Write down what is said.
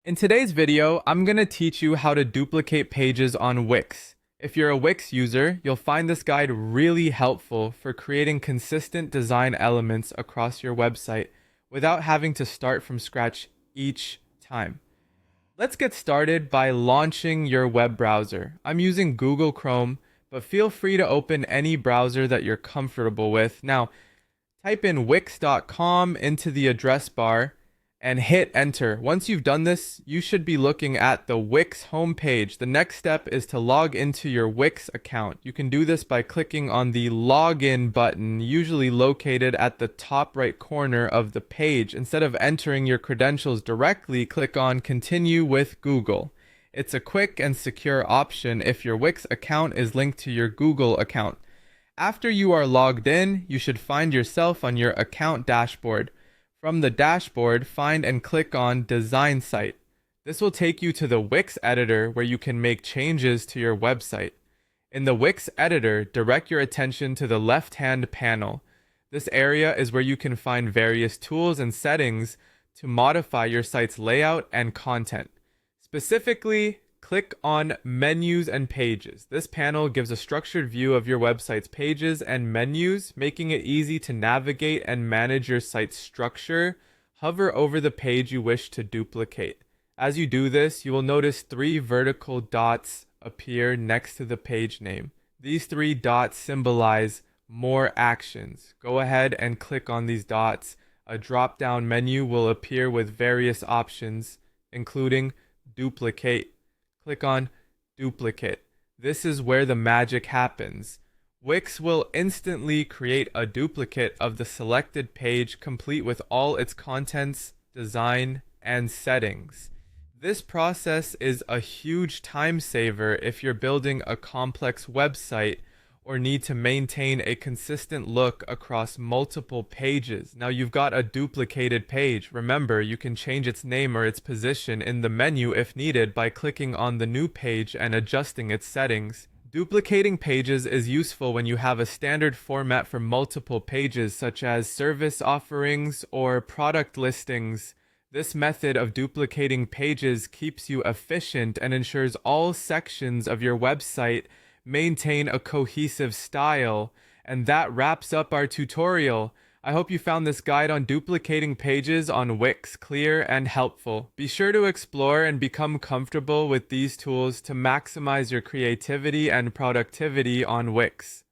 In today's video, I'm going to teach you how to duplicate pages on Wix. If you're a Wix user, you'll find this guide really helpful for creating consistent design elements across your website without having to start from scratch each time. Let's get started by launching your web browser. I'm using Google Chrome, but feel free to open any browser that you're comfortable with. Now, type in wix.com into the address bar and hit enter. Once you've done this, you should be looking at the Wix homepage. The next step is to log into your Wix account. You can do this by clicking on the login button, usually located at the top right corner of the page. Instead of entering your credentials directly, click on continue with Google. It's a quick and secure option if your Wix account is linked to your Google account. After you are logged in, you should find yourself on your account dashboard. From the dashboard, find and click on Design Site. This will take you to the Wix editor where you can make changes to your website. In the Wix editor, direct your attention to the left-hand panel. This area is where you can find various tools and settings to modify your site's layout and content. Specifically, click on Menus and Pages. This panel gives a structured view of your website's pages and menus, making it easy to navigate and manage your site's structure. Hover over the page you wish to duplicate. As you do this, you will notice three vertical dots appear next to the page name. These three dots symbolize more actions. Go ahead and click on these dots. A drop-down menu will appear with various options, including duplicate. Click on duplicate. This is where the magic happens. Wix will instantly create a duplicate of the selected page complete with all its contents, design, and settings. This process is a huge time saver if you're building a complex website or need to maintain a consistent look across multiple pages. Now you've got a duplicated page. Remember, you can change its name or its position in the menu if needed by clicking on the new page and adjusting its settings. Duplicating pages is useful when you have a standard format for multiple pages, such as service offerings or product listings. This method of duplicating pages keeps you efficient and ensures all sections of your website maintain a cohesive style. And that wraps up our tutorial. I hope you found this guide on duplicating pages on Wix clear and helpful. Be sure to explore and become comfortable with these tools to maximize your creativity and productivity on Wix.